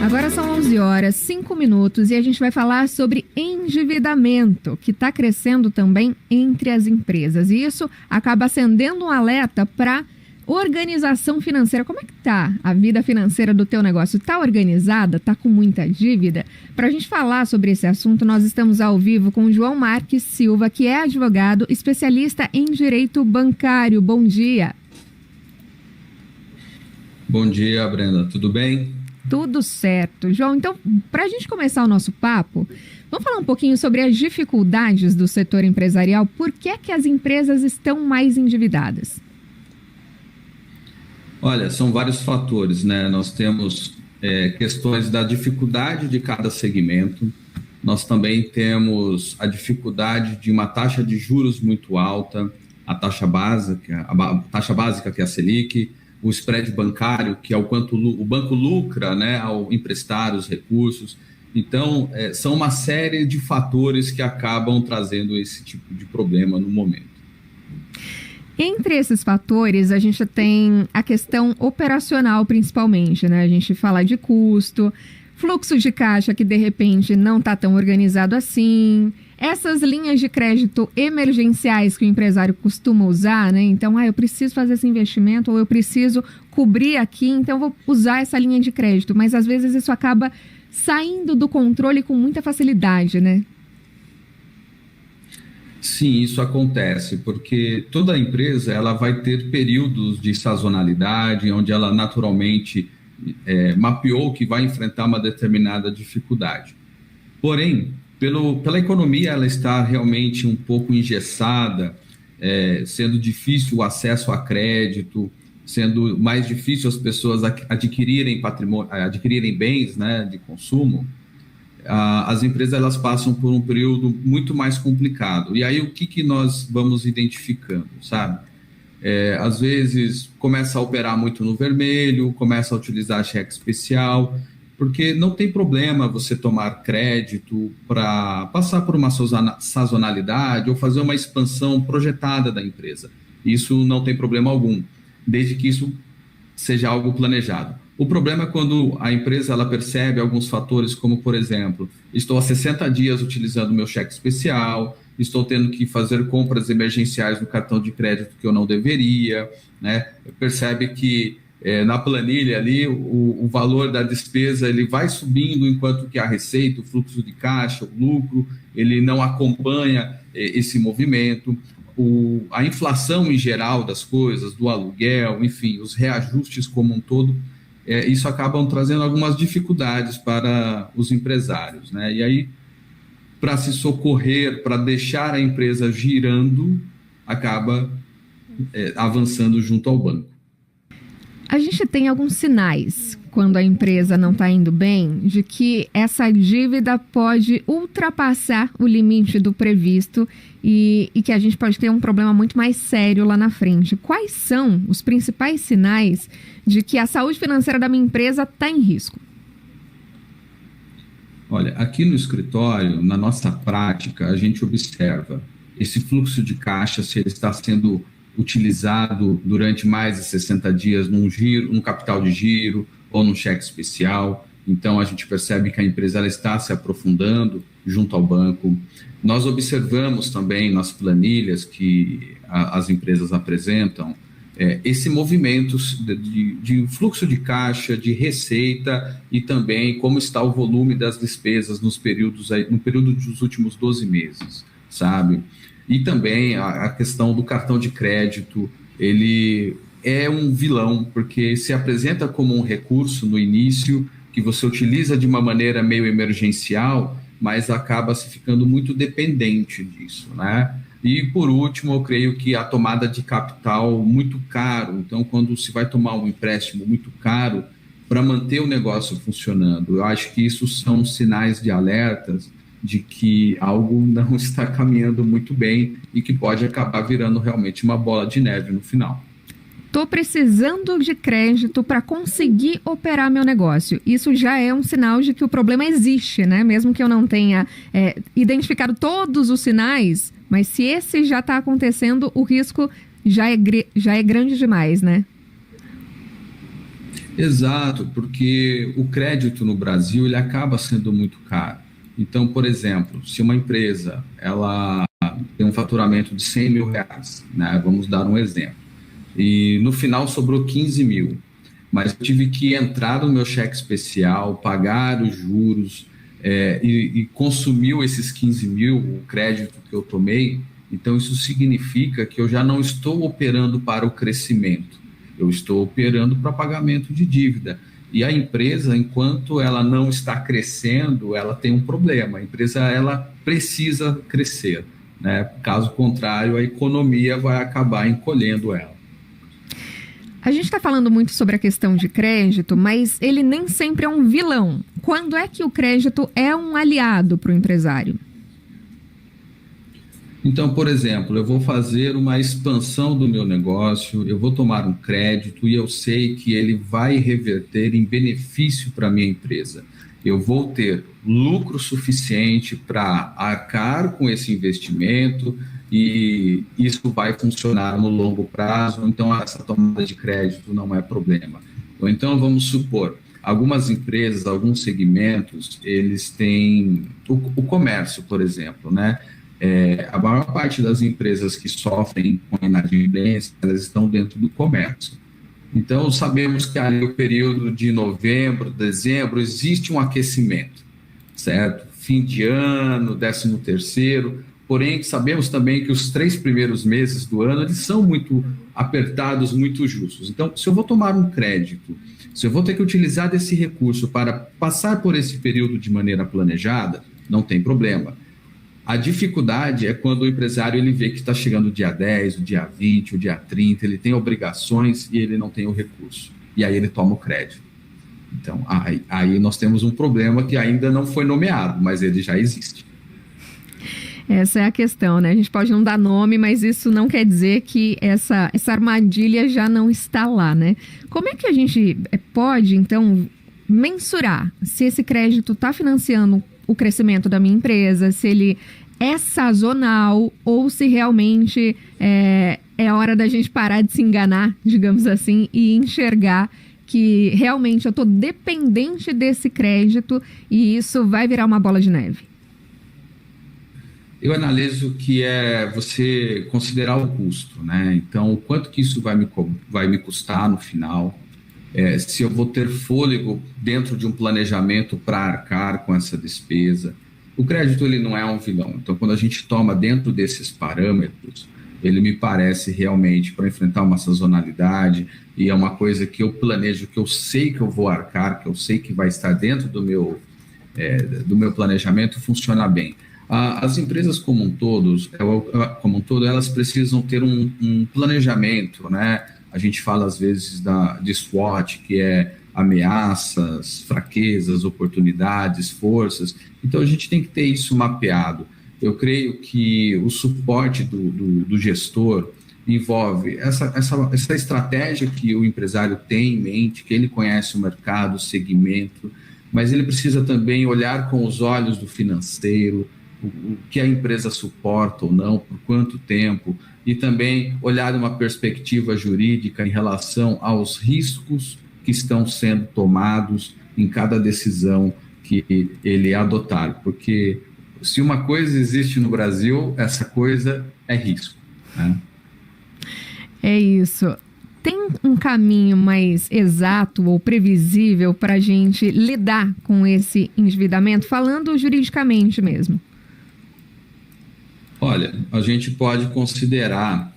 Agora são 11 horas, 5 minutos e a gente vai falar sobre endividamento, que está crescendo também entre as empresas. E isso acaba acendendo um alerta para organização financeira. Como é que está a vida financeira do teu negócio? Está organizada? Está com muita dívida? Para a gente falar sobre esse assunto, nós estamos ao vivo com o João Marques Silva, que é advogado, especialista em direito bancário. Bom dia. Bom dia, Brenda. Tudo bem? Tudo certo. João, então, para a gente começar o nosso papo, vamos falar um pouquinho sobre as dificuldades do setor empresarial. Por que é que as empresas estão mais endividadas? Olha, são vários fatores, né? Nós temos questões da dificuldade de cada segmento. Nós também temos a dificuldade de uma taxa de juros muito alta, a taxa básica que é a Selic, o spread bancário, que é o quanto o banco lucra, né, ao emprestar os recursos. Então, são uma série de fatores que acabam trazendo esse tipo de problema no momento. Entre esses fatores, a gente tem a questão operacional, principalmente, né? A gente fala de custo, fluxo de caixa que, de repente, não está tão organizado assim. Essas linhas de crédito emergenciais que o empresário costuma usar, né? Então, eu preciso fazer esse investimento ou eu preciso cobrir aqui, então vou usar essa linha de crédito. Mas, às vezes, isso acaba saindo do controle com muita facilidade, né? Sim, isso acontece, porque toda empresa ela vai ter períodos de sazonalidade, onde ela naturalmente mapeou que vai enfrentar uma determinada dificuldade. Porém, pela economia ela está realmente um pouco engessada, sendo difícil o acesso a crédito, sendo mais difícil as pessoas adquirirem patrimônio, adquirirem bens, né, de consumo. As empresas elas passam por um período muito mais complicado. E aí o que nós vamos identificando, sabe? Às vezes começa a operar muito no vermelho, começa a utilizar cheque especial, porque não tem problema você tomar crédito para passar por uma sazonalidade ou fazer uma expansão projetada da empresa. Isso não tem problema algum, desde que isso seja algo planejado. O problema é quando a empresa ela percebe alguns fatores, como, por exemplo, estou há 60 dias utilizando meu cheque especial, estou tendo que fazer compras emergenciais no cartão de crédito que eu não deveria, né? Percebe que na planilha ali o valor da despesa ele vai subindo enquanto que a receita, o fluxo de caixa, o lucro, ele não acompanha esse movimento. A inflação em geral das coisas, do aluguel, enfim, os reajustes como um todo, isso acabam trazendo algumas dificuldades para os empresários, né? E aí, para se socorrer, para deixar a empresa girando, acaba avançando junto ao banco. A gente tem alguns sinais, quando a empresa não está indo bem, de que essa dívida pode ultrapassar o limite do previsto e que a gente pode ter um problema muito mais sério lá na frente. Quais são os principais sinais de que a saúde financeira da minha empresa está em risco? Olha, aqui no escritório, na nossa prática, a gente observa esse fluxo de caixa, se ele está sendo utilizado durante mais de 60 dias num capital de giro ou num cheque especial. Então, a gente percebe que a empresa ela está se aprofundando junto ao banco. Nós observamos também nas planilhas que as empresas apresentam esse movimento de fluxo de caixa, de receita e também como está o volume das despesas no período dos últimos 12 meses, sabe? E também a questão do cartão de crédito, ele é um vilão, porque se apresenta como um recurso no início, que você utiliza de uma maneira meio emergencial, mas acaba se ficando muito dependente disso, né? E, por último, eu creio que a tomada de capital muito caro. Então, quando se vai tomar um empréstimo muito caro para manter o negócio funcionando, eu acho que isso são sinais de alertas de que algo não está caminhando muito bem e que pode acabar virando realmente uma bola de neve no final. Estou precisando de crédito para conseguir operar meu negócio. Isso já é um sinal de que o problema existe, né? Mesmo que eu não tenha identificado todos os sinais, mas se esse já está acontecendo, o risco já é grande demais, né? Exato, porque o crédito no Brasil ele acaba sendo muito caro. Então, por exemplo, se uma empresa ela tem um faturamento de R$ 100.000, né? Vamos dar um exemplo, e no final sobrou 15 mil, mas eu tive que entrar no meu cheque especial, pagar os juros, e consumiu esses 15 mil, o crédito que eu tomei. Então isso significa que eu já não estou operando para o crescimento, eu estou operando para pagamento de dívida. E a empresa, enquanto ela não está crescendo, ela tem um problema. A empresa ela precisa crescer, né? Caso contrário, a economia vai acabar encolhendo ela. A gente está falando muito sobre a questão de crédito, mas ele nem sempre é um vilão. Quando é que o crédito é um aliado para o empresário? Então, por exemplo, eu vou fazer uma expansão do meu negócio, eu vou tomar um crédito e eu sei que ele vai reverter em benefício para a minha empresa. Eu vou ter lucro suficiente para arcar com esse investimento e isso vai funcionar no longo prazo, então essa tomada de crédito não é problema. Ou então, vamos supor, algumas empresas, alguns segmentos, eles têm o comércio, por exemplo, né? A maior parte das empresas que sofrem com inadimplência, elas estão dentro do comércio. Então, sabemos que ali no período de novembro, dezembro, existe um aquecimento, certo? Fim de ano, 13º, porém, sabemos também que os 3 primeiros meses do ano, eles são muito apertados, muito justos. Então, se eu vou tomar um crédito, se eu vou ter que utilizar desse recurso para passar por esse período de maneira planejada, não tem problema. A dificuldade é quando o empresário ele vê que está chegando o dia 10, o dia 20, o dia 30, ele tem obrigações e ele não tem o recurso. E aí ele toma o crédito. Então, aí nós temos um problema que ainda não foi nomeado, mas ele já existe. Essa é a questão, né? A gente pode não dar nome, mas isso não quer dizer que essa armadilha já não está lá, né? Como é que a gente pode, então, mensurar se esse crédito está financiando o crescimento da minha empresa, se ele é sazonal ou se realmente é hora da gente parar de se enganar, digamos assim, e enxergar que realmente eu estou dependente desse crédito e isso vai virar uma bola de neve? Eu analiso que é você considerar o custo, né? Então, quanto que isso vai me custar no final? Se eu vou ter fôlego dentro de um planejamento para arcar com essa despesa. O crédito ele não é um vilão. Então, quando a gente toma dentro desses parâmetros, ele me parece realmente para enfrentar uma sazonalidade e é uma coisa que eu planejo, que eu sei que eu vou arcar, que eu sei que vai estar dentro do meu planejamento, funciona bem. As empresas como um todo, elas precisam ter um planejamento, né? A gente fala às vezes de SWOT, que é ameaças, fraquezas, oportunidades, forças. Então a gente tem que ter isso mapeado. Eu creio que o suporte do gestor envolve essa estratégia que o empresário tem em mente, que ele conhece o mercado, o segmento, mas ele precisa também olhar com os olhos do financeiro, o que a empresa suporta ou não, por quanto tempo, e também olhar uma perspectiva jurídica em relação aos riscos que estão sendo tomados em cada decisão que ele adotar, porque se uma coisa existe no Brasil, essa coisa é risco, né? É isso. Tem um caminho mais exato ou previsível para a gente lidar com esse endividamento, falando juridicamente mesmo? Olha, a gente pode considerar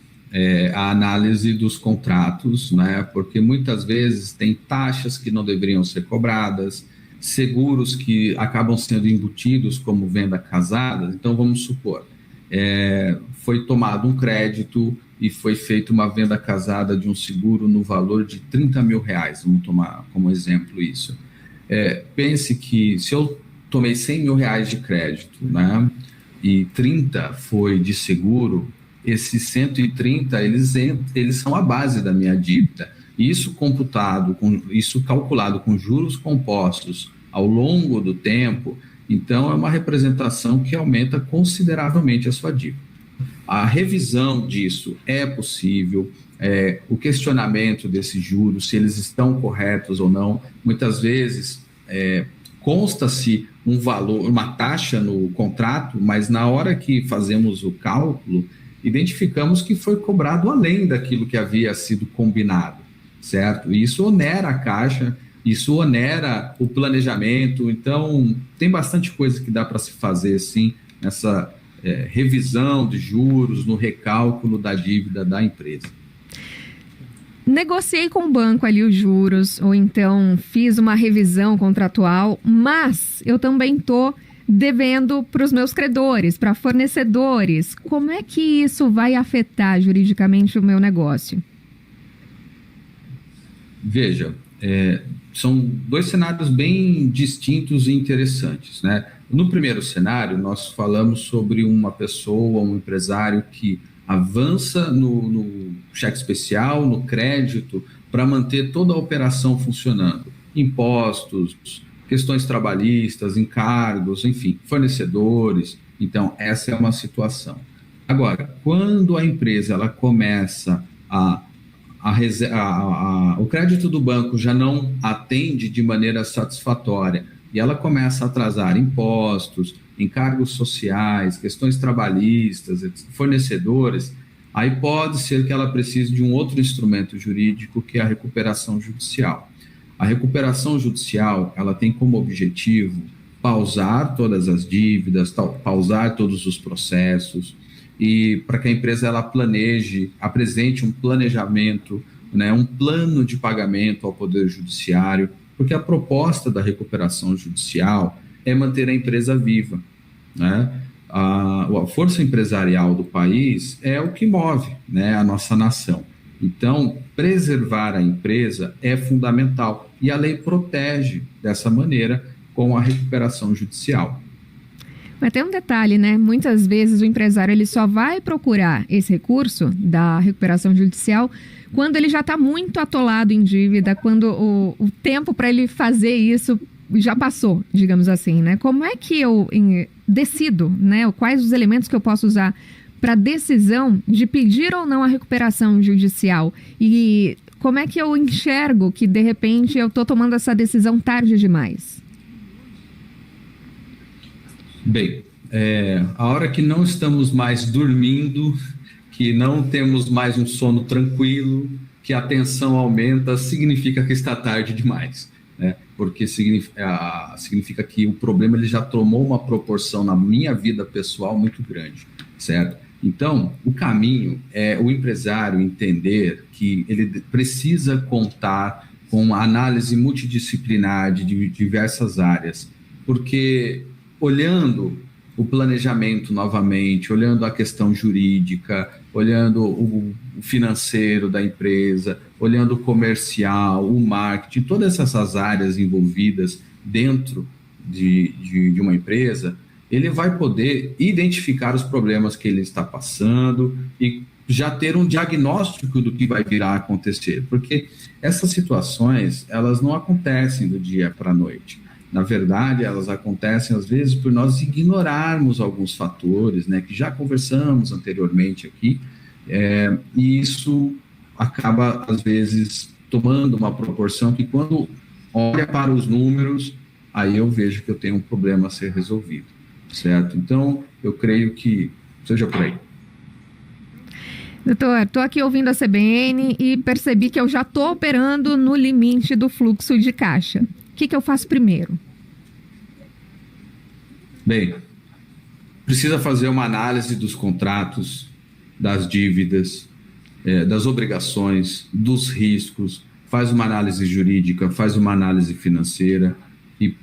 a análise dos contratos, né? Porque muitas vezes tem taxas que não deveriam ser cobradas, seguros que acabam sendo embutidos como venda casada. Então, vamos supor, foi tomado um crédito e foi feita uma venda casada de um seguro no valor de R$30 mil. Vamos tomar como exemplo isso. Pense que se eu tomei R$100 mil de crédito, né? E 30 foi de seguro, esses 130 eles são a base da minha dívida. Isso calculado com juros compostos ao longo do tempo, então é uma representação que aumenta consideravelmente a sua dívida. A revisão disso é possível, o questionamento desses juros, se eles estão corretos ou não. Muitas vezes consta-se um valor, uma taxa no contrato, mas na hora que fazemos o cálculo, identificamos que foi cobrado além daquilo que havia sido combinado, certo? E isso onera a Caixa, isso onera o planejamento. Então, tem bastante coisa que dá para se fazer, sim, nessa revisão de juros, no recálculo da dívida da empresa. Negociei com o banco ali os juros, ou então fiz uma revisão contratual, mas eu também estou devendo para os meus credores, para fornecedores. Como é que isso vai afetar juridicamente o meu negócio? Veja, são dois cenários bem distintos e interessantes, né? No primeiro cenário, nós falamos sobre uma pessoa, um empresário que avança no cheque especial, no crédito, para manter toda a operação funcionando. Impostos, questões trabalhistas, encargos, enfim, fornecedores. Então, essa é uma situação. Agora, quando a empresa ela começa o crédito do banco já não atende de maneira satisfatória e ela começa a atrasar impostos, encargos sociais, questões trabalhistas, fornecedores, aí pode ser que ela precise de um outro instrumento jurídico, que é a recuperação judicial. A recuperação judicial, ela tem como objetivo pausar todas as dívidas, pausar todos os processos, e para que a empresa ela apresente um planejamento, né, um plano de pagamento ao Poder Judiciário, porque a proposta da recuperação judicial é manter a empresa viva, né? A força empresarial do país é o que move, né, a nossa nação. Então, preservar a empresa é fundamental e a lei protege dessa maneira com a recuperação judicial. Mas tem um detalhe, né? Muitas vezes o empresário ele só vai procurar esse recurso da recuperação judicial quando ele já está muito atolado em dívida, quando o tempo para ele fazer isso já passou, digamos assim, né? Como é que eu decido, né? Quais os elementos que eu posso usar para decisão de pedir ou não a recuperação judicial? E como é que eu enxergo que, de repente, eu estou tomando essa decisão tarde demais? Bem, a hora que não estamos mais dormindo, que não temos mais um sono tranquilo, que a tensão aumenta, significa que está tarde demais, né? Porque significa que o problema ele já tomou uma proporção na minha vida pessoal muito grande, certo? Então, o caminho é o empresário entender que ele precisa contar com a análise multidisciplinar de diversas áreas, porque olhando o planejamento novamente, olhando a questão jurídica, olhando o financeiro da empresa, olhando o comercial, o marketing, todas essas áreas envolvidas dentro de uma empresa, ele vai poder identificar os problemas que ele está passando e já ter um diagnóstico do que vai vir a acontecer, porque essas situações, elas não acontecem do dia para a noite. Na verdade, elas acontecem, às vezes, por nós ignorarmos alguns fatores, né, que já conversamos anteriormente aqui, e isso acaba, às vezes, tomando uma proporção que, quando olha para os números, aí eu vejo que eu tenho um problema a ser resolvido, certo? Então, eu creio que seja por aí. Doutor, estou aqui ouvindo a CBN e percebi que eu já estou operando no limite do fluxo de caixa. O que eu faço primeiro? Bem, precisa fazer uma análise dos contratos, das dívidas, das obrigações, dos riscos, faz uma análise jurídica, faz uma análise financeira e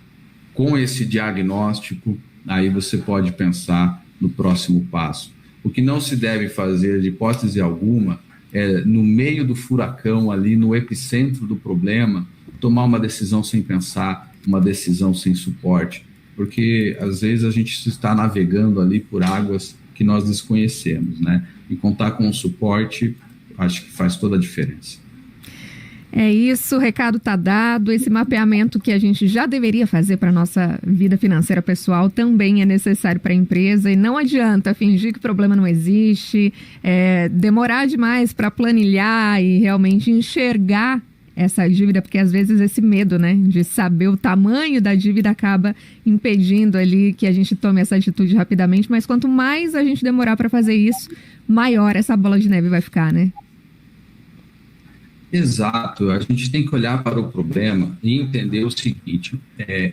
com esse diagnóstico, aí você pode pensar no próximo passo. O que não se deve fazer, de hipótese alguma, é, no meio do furacão, ali no epicentro do problema, tomar uma decisão sem pensar, uma decisão sem suporte, porque às vezes a gente está navegando ali por águas que nós desconhecemos, né? E contar com o suporte, acho que faz toda a diferença. É isso, o recado está dado. Esse mapeamento que a gente já deveria fazer para a nossa vida financeira pessoal também é necessário para a empresa, e não adianta fingir que o problema não existe, demorar demais para planilhar e realmente enxergar essa dívida, porque às vezes esse medo, né, de saber o tamanho da dívida acaba impedindo ali que a gente tome essa atitude rapidamente, mas quanto mais a gente demorar para fazer isso, maior essa bola de neve vai ficar, né? Exato, a gente tem que olhar para o problema e entender o seguinte: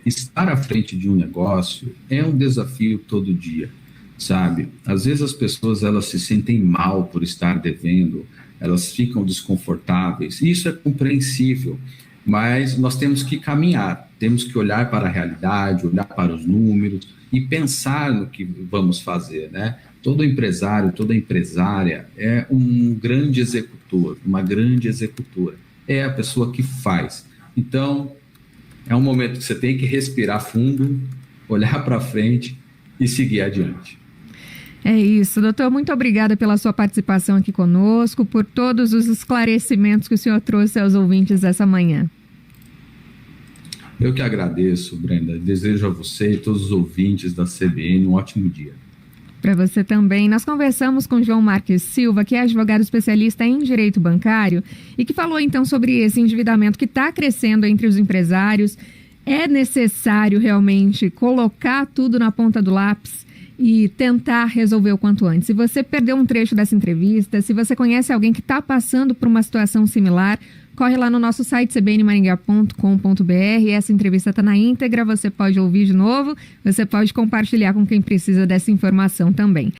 estar à frente de um negócio é um desafio todo dia, sabe? Às vezes as pessoas elas se sentem mal por estar devendo, elas ficam desconfortáveis, e isso é compreensível, mas nós temos que caminhar, temos que olhar para a realidade, olhar para os números e pensar no que vamos fazer, né? Todo empresário, toda empresária é um grande executor, uma grande executora. É a pessoa que faz. Então, é um momento que você tem que respirar fundo, olhar para frente e seguir adiante. É isso, doutor. Muito obrigada pela sua participação aqui conosco, por todos os esclarecimentos que o senhor trouxe aos ouvintes essa manhã. Eu que agradeço, Brenda. Desejo a você e todos os ouvintes da CBN um ótimo dia. Para você também. Nós conversamos com João Marques Silva, que é advogado especialista em direito bancário e que falou então sobre esse endividamento que está crescendo entre os empresários. É necessário realmente colocar tudo na ponta do lápis e tentar resolver o quanto antes. Se você perdeu um trecho dessa entrevista, se você conhece alguém que está passando por uma situação similar, corre lá no nosso site cbnmaringá.com.br. Essa entrevista está na íntegra, você pode ouvir de novo, você pode compartilhar com quem precisa dessa informação também.